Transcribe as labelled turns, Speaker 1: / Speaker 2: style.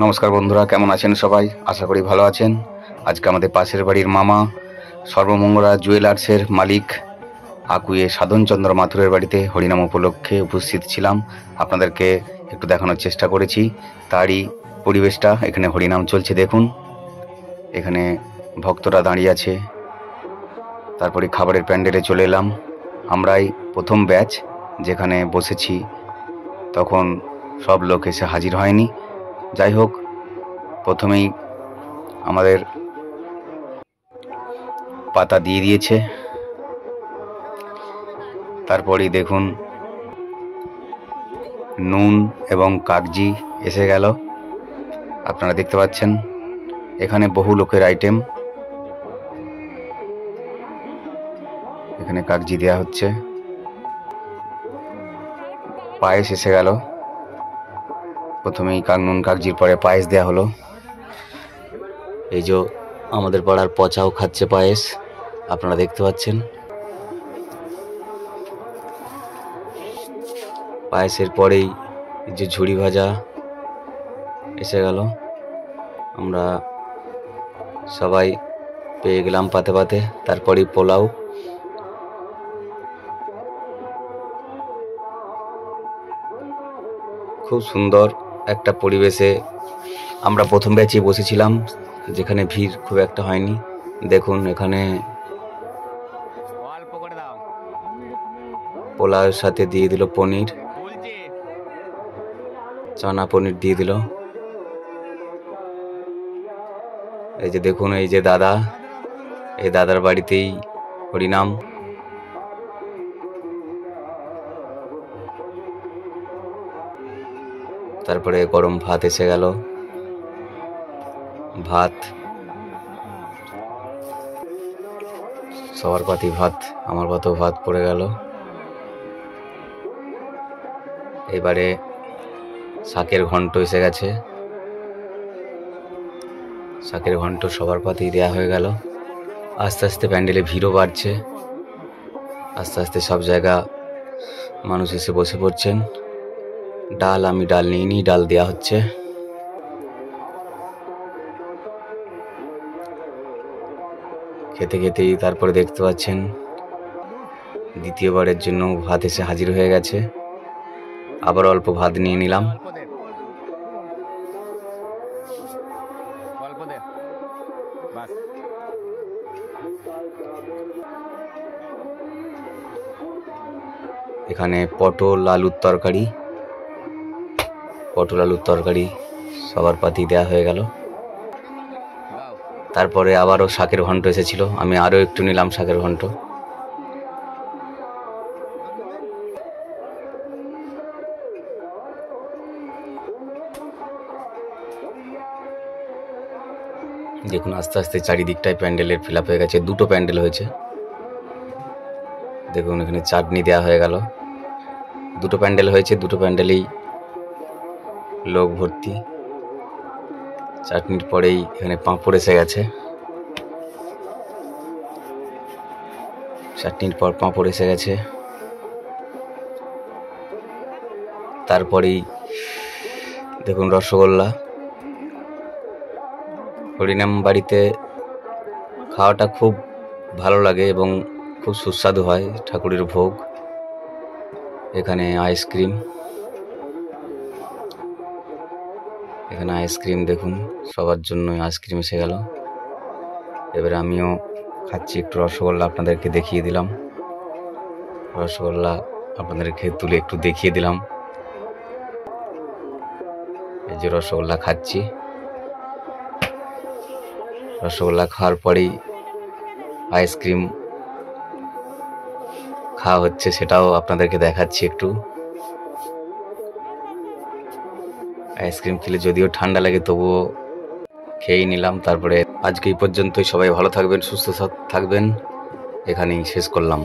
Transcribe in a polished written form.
Speaker 1: নমস্কার বন্ধুরা, কেমন আছেন সবাই? আশা করি ভালো আছেন। আজকে আমাদের পাশের বাড়ির মামা সর্বমঙ্গলা জুয়েলার্সের মালিক আকুয়ে সাধনচন্দ্র মাথুরের বাড়িতে হরিনাম উপলক্ষে উপস্থিত ছিলাম। আপনাদেরকে একটু দেখানোর চেষ্টা করেছি তারই পরিবেশটা। এখানে হরিনাম চলছে, দেখুন এখানে ভক্তরা দাঁড়িয়ে আছে। তারপরে খাবারের প্যান্ডেলে চলে এলাম। আমরাই প্রথম ব্যাচ যেখানে বসেছি, তখন সব লোক এসে হাজির হয়নি। যাই হোক, প্রথমেই আমাদের পাতা দিয়ে দিয়েছে। তারপরেই দেখুন নুন এবং কাগজি এসে গেল। আপনারা দেখতে পাচ্ছেন এখানে বহু লোকের আইটেম। এখানে কাগজি দেওয়া হচ্ছে। পায়েস এসে গেল। প্রথমেই নুন কাগজির পরে পায়েস দেওয়া হলো। এই যে আমাদের পাড়ার পচাও খাচ্ছে পায়েস, আপনারা দেখতে পাচ্ছেন। পায়েসের পরেই এই যে ঝুড়ি ভাজা এসে গেল। আমরা সবাই পেয়ে গেলাম পাতে পাতে। তারপরেই পোলাও। খুব সুন্দর একটা পরিবেশে আমরা প্রথম ব্যাচে বসেছিলাম, যেখানে ভিড় খুব একটা হয়নি। দেখুন এখানে পোলাওয়ের সাথে দিয়ে দিল পনির, চানা পনির দিয়ে দিল। এই যে দেখুন, এই যে দাদা, এই দাদার বাড়িতেই হরিনাম। তারপরে গরম ভাত এসে গেল। ভাত, সবার পাতি ভাত, আমার পাতেও ভাত পড়ে গেল। এবারে শাকের ঘন্ট এসে গেছে। শাকের ঘন্ট সবার পাতেই দেওয়া হয়ে গেল। আস্তে আস্তে প্যান্ডেলে ভিড়ও বাড়ছে। আস্তে আস্তে সব জায়গা মানুষ এসে বসে পড়ছেন। ডাল, আমি ডাল নিইনি, ডাল দেওয়া হচ্ছে। খেতে খেতেই তারপরে দেখতে পাচ্ছেন দ্বিতীয়বারের জন্য ভাত এসে হাজির হয়ে গেছে। আবার অল্প ভাত নিয়ে নিলাম। এখানে পটল আলুর তরকারি, সবার পাতি দেওয়া হয়ে গেল। তারপরে আবারও শাকের ঘন্ট এসেছিল, আমি আরও একটু নিলাম শাকের ঘন্ট। দেখুন আস্তে আস্তে চারিদিকটায় প্যান্ডেলের ফিল আপ হয়ে গেছে। দুটো প্যান্ডেল হয়েছে। দেখুন এখানে চাটনি দেওয়া হয়ে গেল। দুটো প্যান্ডেল হয়েছে, দুটো প্যান্ডেলেই লোক ভর্তি। চাটনির পরেই এখানে পাঁপড় এসে গেছে। চাটনির পর পাঁপড় এসে গেছে। তারপরেই দেখুন রসগোল্লা। হরিনাম বাড়িতে খাওয়াটা খুব ভালো লাগে এবং খুব সুস্বাদু হয়, ঠাকুরের ভোগ। এখানে আইসক্রিম, দেখুন সবার জন্যই আইসক্রিম এসে গেল। এবারে আমিও খাচ্ছি একটু রসগোল্লা, আপনাদেরকে দেখিয়ে দিলাম। রসগোল্লা আপনাদেরকে তুলে একটু দেখিয়ে দিলাম। এই যে রসগোল্লা খাচ্ছি। রসগোল্লা খাওয়ার পরেই আইসক্রিম খাওয়া হচ্ছে, সেটাও আপনাদেরকে দেখাচ্ছি একটু। আইসক্রিম খেলে যদিও ঠান্ডা লাগে, তবুও খেয়েই নিলাম। তারপরে আজকে এই পর্যন্তই। সবাই ভালো থাকবেন, সুস্থ থাকবেন। এখানেই শেষ করলাম।